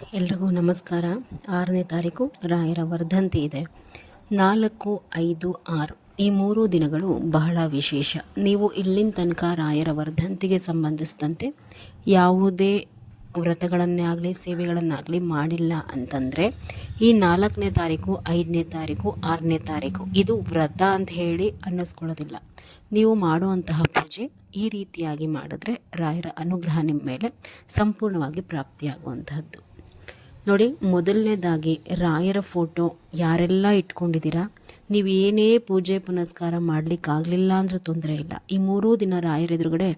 ಎಲ್ರಿಗೂ ನಮಸ್ಕಾರ. 6ನೇ ತಾರೀಕು ರಾಯರ ವರ್ಧಂತಿ ಇದೆ. 4, 5, 6 ಈ 3 ದಿನಗಳು ಬಹಳ ವಿಶೇಷ. ನೀವು ಇಲ್ಲಿನ ತನಕ ರಾಯರ ವರ್ಧಂತಿಗೆ ಸಂಬಂಧಿಸಿದಂತೆ ಯಾವುದೇ ವ್ರತಗಳನ್ನೇ ಆಗಲಿ ಸೇವೆಗಳನ್ನಾಗಲಿ ಮಾಡಿಲ್ಲ ಅಂತಂದರೆ ಈ 4ನೇ ತಾರೀಕು, 5ನೇ ತಾರೀಕು, 6ನೇ ತಾರೀಕು ಇದು ವ್ರತ ಅಂತ ಹೇಳಿ ಅನ್ನಿಸ್ಕೊಳ್ಳೋದಿಲ್ಲ. ನೀವು ಮಾಡುವಂತಹ ಪೂಜೆ ಈ ರೀತಿಯಾಗಿ ಮಾಡಿದ್ರೆ ರಾಯರ ಅನುಗ್ರಹ ನಿಮ್ಮ ಮೇಲೆ ಸಂಪೂರ್ಣವಾಗಿ ಪ್ರಾಪ್ತಿಯಾಗುವಂತಹದ್ದು. ನೋಡಿ, ಮೊದಲನೇದಾಗಿ ರಾಯರ ಫೋಟೋ ಯಾರೆಲ್ಲ ಇಟ್ಕೊಂಡಿದ್ದೀರಾ, ನೀವು ಏನೇ ಪೂಜೆ ಪುನಸ್ಕಾರ ಮಾಡಲಿಕ್ಕಾಗಲಿಲ್ಲ ಅಂದರೂ ತೊಂದರೆ ಇಲ್ಲ. ಈ 3 ದಿನ ರಾಯರ ಎದುರುಗಡೆ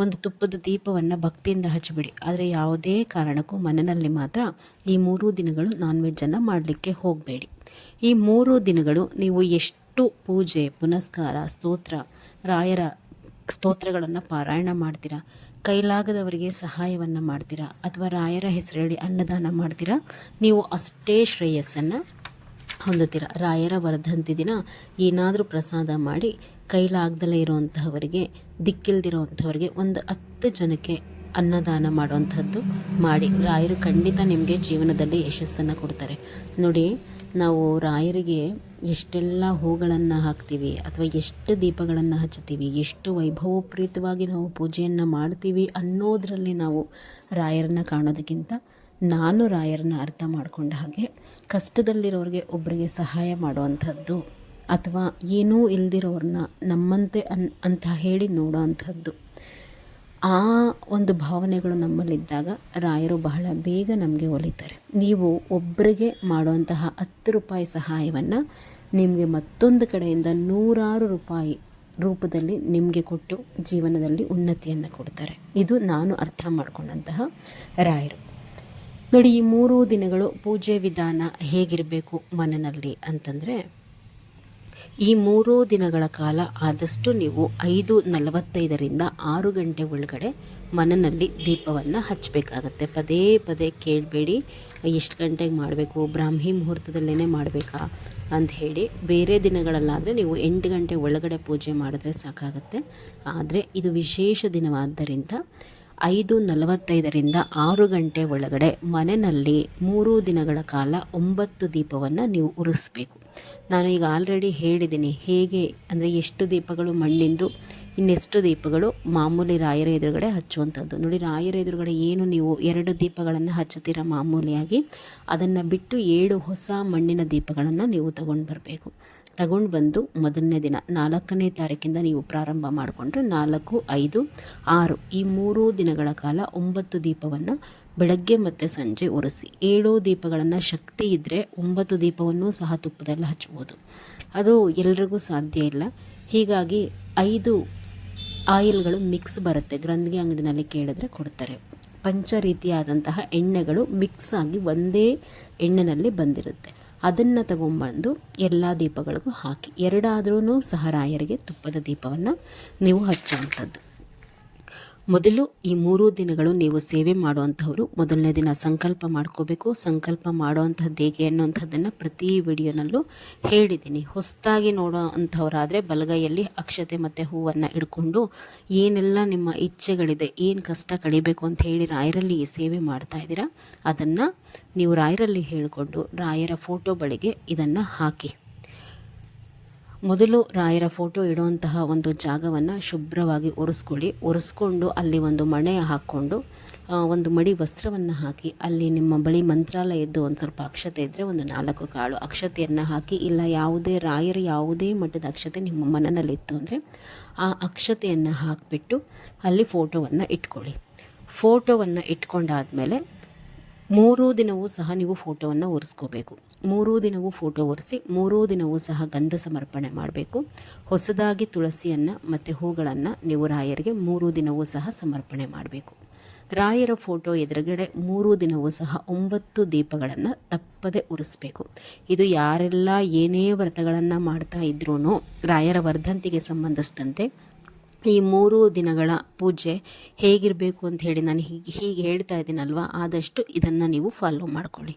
ಒಂದು ತುಪ್ಪದ ದೀಪವನ್ನು ಭಕ್ತಿಯಿಂದ ಹಚ್ಚಿಬಿಡಿ. ಆದರೆ ಯಾವುದೇ ಕಾರಣಕ್ಕೂ ಮನೆಯಲ್ಲಿ ಮಾತ್ರ ಈ 3 ದಿನಗಳು ನಾನ್ ವೆಜ್ಜನ್ನು ಮಾಡಲಿಕ್ಕೆ ಹೋಗಬೇಡಿ. ಈ 3 ದಿನಗಳು ನೀವು ಎಷ್ಟು ಪೂಜೆ ಪುನಸ್ಕಾರ ಸ್ತೋತ್ರ ರಾಯರ ಸ್ತೋತ್ರಗಳನ್ನು ಪಾರಾಯಣ ಮಾಡ್ತೀರಾ, ಕೈಲಾಗದವರಿಗೆ ಸಹಾಯವನ್ನು ಮಾಡ್ತೀರಾ, ಅಥವಾ ರಾಯರ ಹೆಸರೇಳಿ ಅನ್ನದಾನ ಮಾಡ್ತೀರಾ, ನೀವು ಅಷ್ಟೇ ಶ್ರೇಯಸ್ಸನ್ನು ಹೊಂದುತ್ತೀರ. ರಾಯರ ವರ್ಧಂತಿ ದಿನ ಏನಾದರೂ ಪ್ರಸಾದ ಮಾಡಿ ಕೈಲಾಗ್ದಲೇ ಇರುವಂತಹವರಿಗೆ, ದಿಕ್ಕಿಲ್ದಿರೋವಂಥವ್ರಿಗೆ ಒಂದು 10 ಜನಕ್ಕೆ ಅನ್ನದಾನ ಮಾಡುವಂಥದ್ದು ಮಾಡಿ. ರಾಯರು ಖಂಡಿತ ನಿಮಗೆ ಜೀವನದಲ್ಲಿ ಯಶಸ್ಸನ್ನು ಕೊಡ್ತಾರೆ. ನೋಡಿ, ನಾವು ರಾಯರಿಗೆ ಎಷ್ಟೆಲ್ಲ ಹೂಗಳನ್ನು ಹಾಕ್ತೀವಿ ಅಥವಾ ಎಷ್ಟು ದೀಪಗಳನ್ನು ಹಚ್ಚುತ್ತೀವಿ, ಎಷ್ಟು ವೈಭವೋಪೇತವಾಗಿ ನಾವು ಪೂಜೆಯನ್ನು ಮಾಡ್ತೀವಿ ಅನ್ನೋದರಲ್ಲಿ ನಾವು ರಾಯರನ್ನು ಕಾಣೋದಕ್ಕಿಂತ ನಾನು ರಾಯರನ್ನ ಅರ್ಥ ಮಾಡಿಕೊಂಡ ಹಾಗೆ ಕಷ್ಟದಲ್ಲಿರೋರಿಗೆ ಒಬ್ಬರಿಗೆ ಸಹಾಯ ಮಾಡುವಂಥದ್ದು ಅಥವಾ ಏನೂ ಇಲ್ದಿರೋರನ್ನ ನಮ್ಮಂತೆ ಅಂತ ಹೇಳಿ ನೋಡೋ ಅಂಥದ್ದು, ಆ ಒಂದು ಭಾವನೆಗಳು ನಮ್ಮಲ್ಲಿದ್ದಾಗ ರಾಯರು ಬಹಳ ಬೇಗ ನಮಗೆ ಒಲಿತಾರೆ. ನೀವು ಒಬ್ಬರಿಗೆ ಮಾಡುವಂತಹ 10 ರೂಪಾಯಿ ಸಹಾಯವನ್ನು ನಿಮಗೆ ಮತ್ತೊಂದು ಕಡೆಯಿಂದ 100 ರೂಪಾಯಿ ರೂಪದಲ್ಲಿ ನಿಮಗೆ ಕೊಟ್ಟು ಜೀವನದಲ್ಲಿ ಉನ್ನತಿಯನ್ನು ಕೊಡ್ತಾರೆ. ಇದು ನಾನು ಅರ್ಥ ಮಾಡಿಕೊಂಡಂತಹ ರಾಯರು. ನೋಡಿ, ಈ 3 ದಿನಗಳು ಪೂಜೆ ವಿಧಾನ ಹೇಗಿರಬೇಕು ಮನೆಯಲ್ಲಿ ಅಂತಂದರೆ, ಈ 3 ದಿನಗಳ ಕಾಲ ಆದಷ್ಟು ನೀವು 5:45ರಿಂದ 6 ಗಂಟೆ ಒಳಗಡೆ ಮನೆಯಲ್ಲಿ ದೀಪವನ್ನು ಹಚ್ಚಬೇಕಾಗತ್ತೆ. ಪದೇ ಪದೇ ಕೇಳಬೇಡಿ ಎಷ್ಟು ಗಂಟೆಗೆ ಮಾಡಬೇಕು, ಬ್ರಾಹ್ಮಿ ಮುಹೂರ್ತದಲ್ಲೇ ಮಾಡಬೇಕಾ ಅಂತ ಹೇಳಿ. ಬೇರೆ ದಿನಗಳಲ್ಲಾದರೆ ನೀವು 8 ಗಂಟೆ ಒಳಗಡೆ ಪೂಜೆ ಮಾಡಿದ್ರೆ ಸಾಕಾಗತ್ತೆ. ಆದರೆ ಇದು ವಿಶೇಷ ದಿನವಾದ್ದರಿಂದ 5:45ರಿಂದ 6 ಗಂಟೆ ಒಳಗಡೆ ಮನೆಯಲ್ಲಿ 3 ದಿನಗಳ ಕಾಲ 9 ದೀಪವನ್ನು ನೀವು ಉರಿಸ್ಬೇಕು. ನಾನು ಈಗ ಆಲ್ರೆಡಿ ಹೇಳಿದ್ದೀನಿ ಹೇಗೆ ಅಂದರೆ ಎಷ್ಟು ದೀಪಗಳು ಮಣ್ಣಿಂದು, ಇನ್ನೆಷ್ಟು ದೀಪಗಳು ಮಾಮೂಲಿ ರಾಯರ ಎದುರುಗಡೆ ಹಚ್ಚುವಂಥದ್ದು. ನೋಡಿ, ರಾಯರ ಎದುರುಗಡೆ ಏನು ನೀವು 2 ದೀಪಗಳನ್ನು ಹಚ್ಚುತ್ತೀರ ಮಾಮೂಲಿಯಾಗಿ, ಅದನ್ನು ಬಿಟ್ಟು 7 ಹೊಸ ಮಣ್ಣಿನ ದೀಪಗಳನ್ನು ನೀವು ತಗೊಂಡು ಬರಬೇಕು. ತಗೊಂಡು ಬಂದು ಮೊದಲನೇ ದಿನ 4ನೇ ತಾರೀಕಿಂದ ನೀವು ಪ್ರಾರಂಭ ಮಾಡಿಕೊಂಡ್ರೆ 4, 5, 6 ಈ 3 ದಿನಗಳ ಕಾಲ 9 ದೀಪವನ್ನು ಬೆಳಗ್ಗೆ ಮತ್ತು ಸಂಜೆ ಉರಿಸಿ. 7 ದೀಪಗಳನ್ನು ಶಕ್ತಿ ಇದ್ದರೆ 9 ದೀಪವನ್ನು ಸಹ ತುಪ್ಪದಲ್ಲಿ ಹಚ್ಬೋದು. ಅದು ಎಲ್ರಿಗೂ ಸಾಧ್ಯ ಇಲ್ಲ. ಹೀಗಾಗಿ 5 ಆಯಿಲ್ಗಳು ಮಿಕ್ಸ್ ಬರುತ್ತೆ, ಗ್ರಂಥಿಗೆ ಅಂಗಡಿನಲ್ಲಿ ಕೇಳಿದ್ರೆ ಕೊಡ್ತಾರೆ. ಪಂಚ ರೀತಿಯಾದಂತಹ ಎಣ್ಣೆಗಳು ಮಿಕ್ಸ್ ಆಗಿ ಒಂದೇ ಎಣ್ಣೆಯಲ್ಲಿ ಬಂದಿರುತ್ತೆ. ಅದನ್ನು ತಗೊಂಬಂದು ಎಲ್ಲ ದೀಪಗಳಿಗೂ ಹಾಕಿ 2 ಆದ್ರೂ ಸಹ ರಾಯರಿಗೆ ತುಪ್ಪದ ದೀಪವನ್ನು ನೀವು ಹಚ್ಚುವಂಥದ್ದು. ಮೊದಲು ಈ 3 ದಿನಗಳು ನೀವು ಸೇವೆ ಮಾಡುವಂಥವ್ರು ಮೊದಲನೇ ದಿನ ಸಂಕಲ್ಪ ಮಾಡ್ಕೋಬೇಕು. ಸಂಕಲ್ಪ ಮಾಡುವಂಥದ್ದು ಹೇಗೆ ಅನ್ನುವಂಥದ್ದನ್ನು ಪ್ರತಿ ವಿಡಿಯೋನಲ್ಲೂ ಹೇಳಿದ್ದೀನಿ. ಹೊಸದಾಗಿ ನೋಡೋ ಅಂಥವರಾದರೆ ಬಲಗೈಯಲ್ಲಿ ಅಕ್ಷತೆ ಮತ್ತು ಹೂವನ್ನು ಇಟ್ಕೊಂಡು ಏನೆಲ್ಲ ನಿಮ್ಮ ಇಚ್ಛೆಗಳಿದೆ, ಏನು ಕಷ್ಟ ಕಳಿಬೇಕು ಅಂತ ಹೇಳಿ ರಾಯರಲ್ಲಿ ಈ ಸೇವೆ ಮಾಡ್ತಾ ಇದ್ದೀರಾ, ಅದನ್ನು ನೀವು ರಾಯರಲ್ಲಿ ಹೇಳಿಕೊಂಡು ರಾಯರ ಫೋಟೋ ಬಳಿಗೆ ಇದನ್ನು ಹಾಕಿ. ಮೊದಲು ರಾಯರ ಫೋಟೋ ಇಡುವಂತಹ ಒಂದು ಜಾಗವನ್ನು ಶುಭ್ರವಾಗಿ ಒರೆಸ್ಕೊಂಡು ಅಲ್ಲಿ ಒಂದು ಮಣೆ ಹಾಕ್ಕೊಂಡು ಒಂದು ಮಡಿ ವಸ್ತ್ರವನ್ನು ಹಾಕಿ, ಅಲ್ಲಿ ನಿಮ್ಮ ಬಳಿ ಮಂತ್ರಾಲಯದ್ದು ಒಂದು ಸ್ವಲ್ಪ ಅಕ್ಷತೆ ಇದ್ದರೆ ಒಂದು 4 ಕಾಳು ಅಕ್ಷತೆಯನ್ನು ಹಾಕಿ, ಇಲ್ಲ ಯಾವುದೇ ರಾಯರ ಯಾವುದೇ ಮಟ್ಟದ ಅಕ್ಷತೆ ನಿಮ್ಮ ಮನೆಯಲ್ಲಿತ್ತು ಅಂದರೆ ಆ ಅಕ್ಷತೆಯನ್ನು ಹಾಕಿಬಿಟ್ಟು ಅಲ್ಲಿ ಫೋಟೋವನ್ನು ಇಟ್ಕೊಳ್ಳಿ. ಫೋಟೋವನ್ನು ಇಟ್ಕೊಂಡಾದಮೇಲೆ 3 ದಿನವೂ ಸಹ ನೀವು ಫೋಟೋವನ್ನು ಒರೆಸ್ಕೋಬೇಕು. 3 ದಿನವೂ ಫೋಟೋ ಒರೆಸಿ 3 ದಿನವೂ ಸಹ ಗಂಧ ಸಮರ್ಪಣೆ ಮಾಡಬೇಕು. ಹೊಸದಾಗಿ ತುಳಸಿಯನ್ನು ಮತ್ತು ಹೂಗಳನ್ನು ನೀವು ರಾಯರಿಗೆ 3 ದಿನವೂ ಸಹ ಸಮರ್ಪಣೆ ಮಾಡಬೇಕು. ರಾಯರ ಫೋಟೋ ಎದುರುಗಡೆ 3 ದಿನವೂ ಸಹ 9 ದೀಪಗಳನ್ನು ತಪ್ಪದೆ ಉರಿಸ್ಬೇಕು. ಇದು ಯಾರೆಲ್ಲ ಏನೇ ವ್ರತಗಳನ್ನು ಮಾಡ್ತಾ ಇದ್ರೂ ರಾಯರ ವರ್ಧಂತಿಗೆ ಸಂಬಂಧಿಸಿದಂತೆ ಈ 3 ದಿನಗಳ ಪೂಜೆ ಹೇಗಿರಬೇಕು ಅಂತ ಹೇಳಿ ನಾನು ಹೀಗೆ ಹೇಳ್ತಾ ಇದ್ದೀನಲ್ವ, ಆದಷ್ಟು ಇದನ್ನು ನೀವು ಫಾಲೋ ಮಾಡ್ಕೊಳ್ಳಿ.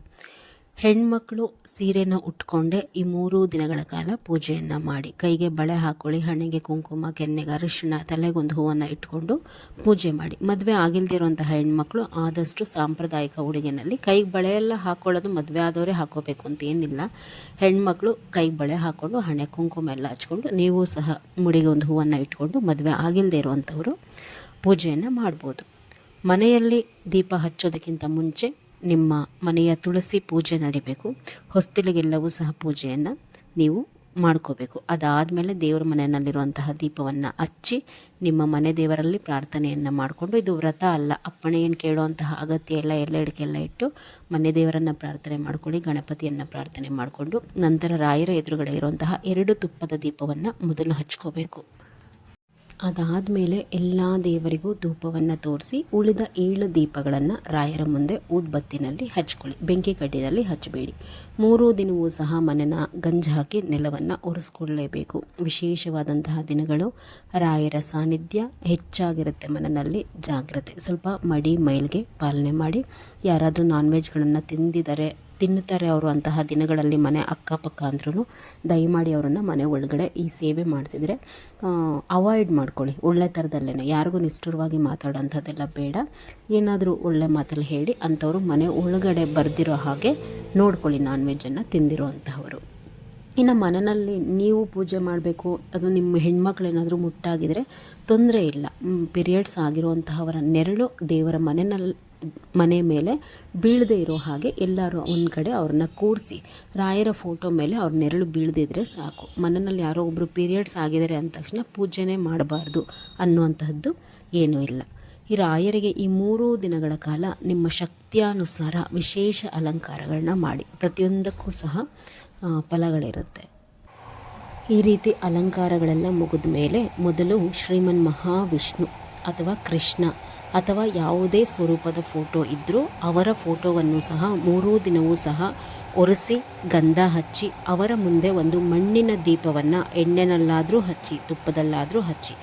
ಹೆಣ್ಮಕ್ಳು ಸೀರೆನ ಉಟ್ಕೊಂಡೆ ಈ 3 ದಿನಗಳ ಕಾಲ ಪೂಜೆಯನ್ನು ಮಾಡಿ, ಕೈಗೆ ಬಳೆ ಹಾಕ್ಕೊಳ್ಳಿ, ಹಣೆಗೆ ಕುಂಕುಮ, ಕೆನ್ನೆಗೆ ಅರಿಶಿಣ, ತಲೆಗೊಂದು ಹೂವನ್ನು ಇಟ್ಕೊಂಡು ಪೂಜೆ ಮಾಡಿ. ಮದುವೆ ಆಗಿಲ್ದಿರುವಂತಹ ಹೆಣ್ಮಕ್ಳು ಆದಷ್ಟು ಸಾಂಪ್ರದಾಯಿಕ ಉಡುಗೆನಲ್ಲಿ ಕೈಗೆ ಬಳೆಯೆಲ್ಲ ಹಾಕ್ಕೊಳ್ಳೋದು ಮದುವೆ ಆದವರೇ ಹಾಕೋಬೇಕು ಅಂತ ಏನಿಲ್ಲ. ಹೆಣ್ಮಕ್ಳು ಕೈಗೆ ಬಳೆ ಹಾಕ್ಕೊಂಡು ಹಣೆ ಕುಂಕುಮ ಎಲ್ಲ ಹಚ್ಕೊಂಡು, ನೀವು ಸಹ ಮುಡಿಗೆ ಒಂದು ಹೂವನ್ನು ಇಟ್ಕೊಂಡು ಮದುವೆ ಆಗಿಲ್ಲದೆ ಇರುವಂಥವರು ಪೂಜೆಯನ್ನು ಮಾಡ್ಬೋದು. ಮನೆಯಲ್ಲಿ ದೀಪ ಹಚ್ಚೋದಕ್ಕಿಂತ ಮುಂಚೆ ನಿಮ್ಮ ಮನೆಯ ತುಳಸಿ ಪೂಜೆ ನಡಿಬೇಕು. ಹೊಸ್ತಿಲಿಗೆಲ್ಲವೂ ಸಹ ಪೂಜೆಯನ್ನು ನೀವು ಮಾಡ್ಕೋಬೇಕು. ಅದಾದಮೇಲೆ ದೇವರ ಮನೆಯಲ್ಲಿರುವಂತಹ ದೀಪವನ್ನು ಹಚ್ಚಿ ನಿಮ್ಮ ಮನೆ ದೇವರಲ್ಲಿ ಪ್ರಾರ್ಥನೆಯನ್ನು ಮಾಡಿಕೊಂಡು, ಇದು ವ್ರತ ಅಲ್ಲ, ಅಪ್ಪಣೆ ಏನು ಕೇಳುವಂತಹ ಅಗತ್ಯ ಎಲ್ಲ ಎಡ್ಕೆಲ್ಲ ಇಟ್ಟು ಮನೆ ದೇವರನ್ನು ಪ್ರಾರ್ಥನೆ ಮಾಡ್ಕೊಳ್ಳಿ. ಗಣಪತಿಯನ್ನು ಪ್ರಾರ್ಥನೆ ಮಾಡಿಕೊಂಡು ನಂತರ ರಾಯರ ಎದುರುಗಡೆ ಇರುವಂತಹ 2 ತುಪ್ಪದ ದೀಪವನ್ನು ಮೊದಲು ಹಚ್ಕೋಬೇಕು. ಅದಾದಮೇಲೆ ಎಲ್ಲ ದೇವರಿಗೂ ಧೂಪವನ್ನು ತೋರಿಸಿ ಉಳಿದ 7 ದೀಪಗಳನ್ನು ರಾಯರ ಮುಂದೆ ಊದ್ಬತ್ತಿನಲ್ಲಿ ಹಚ್ಕೊಳ್ಳಿ. ಬೆಂಕಿ ಕಡ್ಡಿನಲ್ಲಿ ಹಚ್ಚಬೇಡಿ. 3 ದಿನವೂ ಸಹ ಮನೆನ ಗಂಜು ಹಾಕಿ ನೆಲವನ್ನು ಒರೆಸ್ಕೊಳ್ಳೇಬೇಕು. ವಿಶೇಷವಾದಂತಹ ದಿನಗಳು. ರಾಯರ ಸಾನ್ನಿಧ್ಯ ಹೆಚ್ಚಾಗಿರುತ್ತೆ ಮನೆಯಲ್ಲಿ. ಜಾಗ್ರತೆ, ಸ್ವಲ್ಪ ಮಡಿ ಮೈಲ್ಗೆ ಪಾಲನೆ ಮಾಡಿ. ಯಾರಾದರೂ ನಾನ್ ವೆಜ್ಗಳನ್ನು ತಿನ್ನುತ್ತಾರೆ ಅವರು ಅಂತಹ ದಿನಗಳಲ್ಲಿ ಮನೆ ಅಕ್ಕಪಕ್ಕ ಅಂದ್ರೂ ದಯಮಾಡಿ ಅವರನ್ನು ಮನೆ ಒಳಗಡೆ ಈ ಸೇವೆ ಮಾಡ್ತಿದ್ರೆ ಅವಾಯ್ಡ್ ಮಾಡ್ಕೊಳ್ಳಿ. ಒಳ್ಳೆ ಥರದಲ್ಲೇ ಯಾರಿಗೂ ನಿಷ್ಠುರವಾಗಿ ಮಾತಾಡೋಂಥದ್ದೆಲ್ಲ ಬೇಡ. ಏನಾದರೂ ಒಳ್ಳೆ ಮಾತಲ್ಲಿ ಹೇಳಿ ಅಂಥವರು ಮನೆ ಒಳಗಡೆ ಬರ್ದಿರೋ ಹಾಗೆ ನೋಡ್ಕೊಳ್ಳಿ, ನಾನ್ ವೆಜ್ಜನ್ನು ತಿಂದಿರೋ ಅಂಥವರು. ಇನ್ನು ಮನೆಯಲ್ಲಿ ನೀವು ಪೂಜೆ ಮಾಡಬೇಕು, ಅದು ನಿಮ್ಮ ಹೆಣ್ಮಕ್ಳೇನಾದರೂ ಮುಟ್ಟಾಗಿದ್ರೆ ತೊಂದರೆ ಇಲ್ಲ. ಪೀರಿಯಡ್ಸ್ ಆಗಿರುವಂತಹವರ ನೆರಳು ದೇವರ ಮನೆ ಮೇಲೆ ಬೀಳದೇ ಇರೋ ಹಾಗೆ ಎಲ್ಲರೂ ಒಂದು ಕಡೆ ಅವ್ರನ್ನ ಕೂರಿಸಿ ರಾಯರ ಫೋಟೋ ಮೇಲೆ ಅವ್ರ ನೆರಳು ಬೀಳದಿದ್ರೆ ಸಾಕು. ಮನೆಯಲ್ಲಿ ಯಾರೋ ಒಬ್ಬರು ಪೀರಿಯಡ್ಸ್ ಆಗಿದ್ದಾರೆ ಅಂದ ತಕ್ಷಣ ಪೂಜೆನೇ ಮಾಡಬಾರ್ದು ಅನ್ನುವಂತಹದ್ದು ಏನೂ ಇಲ್ಲ. ಈ ರಾಯರಿಗೆ ಈ 3 ದಿನಗಳ ಕಾಲ ನಿಮ್ಮ ಶಕ್ತಿಯಾನುಸಾರ ವಿಶೇಷ ಅಲಂಕಾರಗಳನ್ನ ಮಾಡಿ. ಪ್ರತಿಯೊಂದಕ್ಕೂ ಸಹ ಫಲಗಳಿರುತ್ತೆ. ಈ ರೀತಿ ಅಲಂಕಾರಗಳೆಲ್ಲ ಮುಗಿದ ಮೇಲೆ ಮೊದಲು ಶ್ರೀಮನ್ ಮಹಾವಿಷ್ಣು ಅಥವಾ ಕೃಷ್ಣ ಅಥವಾ ಯಾವುದೇ ಸ್ವರೂಪದ ಫೋಟೋ ಇದ್ದರೂ ಅವರ ಫೋಟೋವನ್ನು ಸಹ 3 ದಿನವೂ ಸಹ ಒರೆಸಿ ಗಂಧ ಹಚ್ಚಿ ಅವರ ಮುಂದೆ ಒಂದು ಮಣ್ಣಿನ ದೀಪವನ್ನು ಎಣ್ಣೆನಲ್ಲಾದರೂ ಹಚ್ಚಿ ತುಪ್ಪದಲ್ಲಾದರೂ ಹಚ್ಚಿ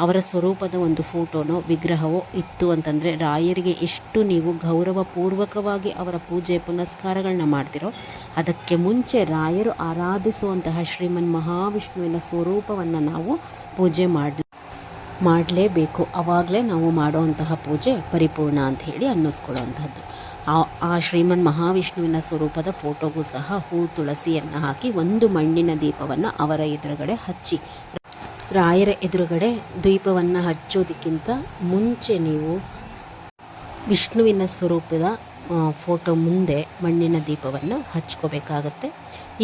ಅವರ ಸ್ವರೂಪದ ಒಂದು ಫೋಟೋನೋ ವಿಗ್ರಹವೋ ಇತ್ತು ಅಂತಂದರೆ ರಾಯರಿಗೆ ಎಷ್ಟು ನೀವು ಗೌರವಪೂರ್ವಕವಾಗಿ ಅವರ ಪೂಜೆ ಪುನಸ್ಕಾರಗಳನ್ನ ಮಾಡ್ತಿರೋ ಅದಕ್ಕೆ ಮುಂಚೆ ರಾಯರು ಆರಾಧಿಸುವಂತಹ ಶ್ರೀಮನ್ ಮಹಾವಿಷ್ಣುವಿನ ಸ್ವರೂಪವನ್ನು ನಾವು ಪೂಜೆ ಮಾಡಲೇಬೇಕು. ಆವಾಗಲೇ ನಾವು ಮಾಡುವಂತಹ ಪೂಜೆ ಪರಿಪೂರ್ಣ ಅಂಥೇಳಿ ಅನ್ನಿಸ್ಕೊಳ್ಳುವಂಥದ್ದು. ಆ ಶ್ರೀಮನ್ ಮಹಾವಿಷ್ಣುವಿನ ಸ್ವರೂಪದ ಫೋಟೋಗೂ ಸಹ ಹೂ ತುಳಸಿಯನ್ನು ಹಾಕಿ ಒಂದು ಮಣ್ಣಿನ ದೀಪವನ್ನು ಅವರ ಎದುರುಗಡೆ ಹಚ್ಚಿ. ರಾಯರ ಎದುರುಗಡೆ ದೀಪವನ್ನು ಹಚ್ಚೋದಕ್ಕಿಂತ ಮುಂಚೆ ನೀವು ವಿಷ್ಣುವಿನ ಸ್ವರೂಪದ ಫೋಟೋ ಮುಂದೆ ಮಣ್ಣಿನ ದೀಪವನ್ನು ಹಚ್ಕೋಬೇಕಾಗತ್ತೆ.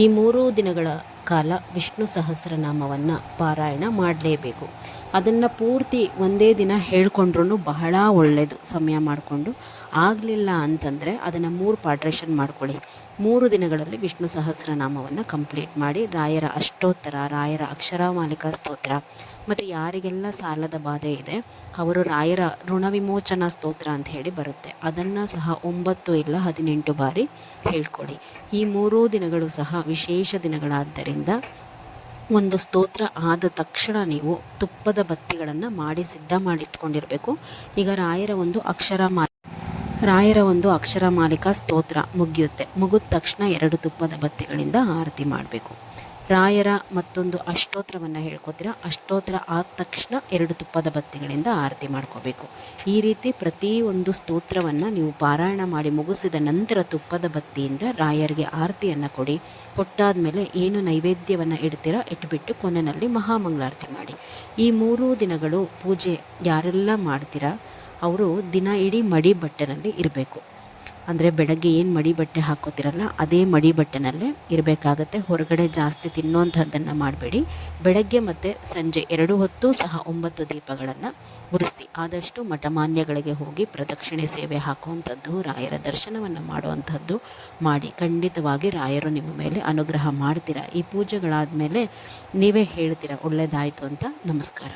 ಈ 3 ದಿನಗಳ ಕಾಲ ವಿಷ್ಣು ಸಹಸ್ರನಾಮವನ್ನು ಪಾರಾಯಣ ಮಾಡಲೇಬೇಕು. ಅದನ್ನು ಪೂರ್ತಿ ಒಂದೇ ದಿನ ಹೇಳ್ಕೊಂಡ್ರೂ ಬಹಳ ಒಳ್ಳೆಯದು. ಸಮಯ ಮಾಡಿಕೊಂಡು ಆಗಲಿಲ್ಲ ಅಂತಂದರೆ ಅದನ್ನು 3 ಪಾರ್ಟ್ರೇಷನ್ ಮಾಡ್ಕೊಳ್ಳಿ. 3 ದಿನಗಳಲ್ಲಿ ವಿಷ್ಣು ಸಹಸ್ರನಾಮವನ್ನು ಕಂಪ್ಲೀಟ್ ಮಾಡಿ. ರಾಯರ ಅಷ್ಟೋತ್ತರ, ರಾಯರ ಅಕ್ಷರಮಾಲಿಕಾ ಸ್ತೋತ್ರ ಮತ್ತು ಯಾರಿಗೆಲ್ಲ ಸಾಲದ ಬಾಧೆ ಇದೆ ಅವರು ರಾಯರ ಋಣ ವಿಮೋಚನಾ ಸ್ತೋತ್ರ ಅಂತ ಹೇಳಿ ಬರುತ್ತೆ, ಅದನ್ನು ಸಹ 9 ಇಲ್ಲ 18 ಬಾರಿ ಹೇಳ್ಕೊಳ್ಳಿ. ಈ 3 ದಿನಗಳು ಸಹ ವಿಶೇಷ ದಿನಗಳಾದ್ದರಿಂದ ಒಂದು ಸ್ತೋತ್ರ ಆದ ತಕ್ಷಣ ನೀವು ತುಪ್ಪದ ಬತ್ತಿಗಳನ್ನು ಮಾಡಿ ಸಿದ್ಧ ಮಾಡಿಟ್ಕೊಂಡಿರಬೇಕು. ಈಗ ರಾಯರ ಒಂದು ಅಕ್ಷರಮಾಲಿಕಾ ಸ್ತೋತ್ರ ಮುಗಿದ ತಕ್ಷಣ 2 ತುಪ್ಪದ ಬತ್ತಿಗಳಿಂದ ಆರತಿ ಮಾಡಬೇಕು. ರಾಯರ ಮತ್ತೊಂದು ಅಷ್ಟೋತ್ರವನ್ನು ಹೇಳ್ಕೊತೀರ, ಅಷ್ಟೋತ್ರ ಆದ ತಕ್ಷಣ 2 ತುಪ್ಪದ ಬತ್ತಿಗಳಿಂದ ಆರತಿ ಮಾಡ್ಕೋಬೇಕು. ಈ ರೀತಿ ಪ್ರತಿಯೊಂದು ಸ್ತೋತ್ರವನ್ನು ನೀವು ಪಾರಾಯಣ ಮಾಡಿ ಮುಗಿಸಿದ ನಂತರ ತುಪ್ಪದ ಬತ್ತಿಯಿಂದ ರಾಯರಿಗೆ ಆರತಿಯನ್ನು ಕೊಡಿ. ಕೊಟ್ಟಾದ ಮೇಲೆ ಏನು ನೈವೇದ್ಯವನ್ನು ಇಟ್ಬಿಟ್ಟು ಕೊನೆಯಲ್ಲಿ ಮಹಾಮಂಗಳಾರತಿ ಮಾಡಿ. ಈ 3 ದಿನಗಳು ಪೂಜೆ ಯಾರೆಲ್ಲ ಮಾಡ್ತೀರಾ ಅವರು ದಿನ ಇಡೀ ಮಡಿ ಬಟ್ಟೆನಲ್ಲಿ ಇರಬೇಕು. ಅಂದರೆ ಬೆಳಗ್ಗೆ ಏನು ಮಡಿ ಬಟ್ಟೆ ಹಾಕೋತಿರಲ್ಲ ಅದೇ ಮಡಿ ಬಟ್ಟೆನಲ್ಲೇ ಇರಬೇಕಾಗತ್ತೆ. ಹೊರಗಡೆ ಜಾಸ್ತಿ ತಿನ್ನೋಂಥದ್ದನ್ನು ಮಾಡಬೇಡಿ. ಬೆಳಗ್ಗೆ ಮತ್ತು ಸಂಜೆ 2 ಹೊತ್ತು ಸಹ 9 ದೀಪಗಳನ್ನು ಉರಿಸಿ. ಆದಷ್ಟು ಮಠಮಾನ್ಯಗಳಿಗೆ ಹೋಗಿ ಪ್ರದಕ್ಷಿಣೆ ಸೇವೆ ಹಾಕುವಂಥದ್ದು, ರಾಯರ ದರ್ಶನವನ್ನು ಮಾಡುವಂಥದ್ದು ಮಾಡಿ. ಖಂಡಿತವಾಗಿ ರಾಯರು ನಿಮ್ಮ ಮೇಲೆ ಅನುಗ್ರಹ ಮಾಡ್ತೀರಾ. ಈ ಪೂಜೆಗಳಾದ ಮೇಲೆ ನೀವೇ ಹೇಳ್ತೀರಾ ಒಳ್ಳೆಯದಾಯಿತು ಅಂತ. ನಮಸ್ಕಾರ.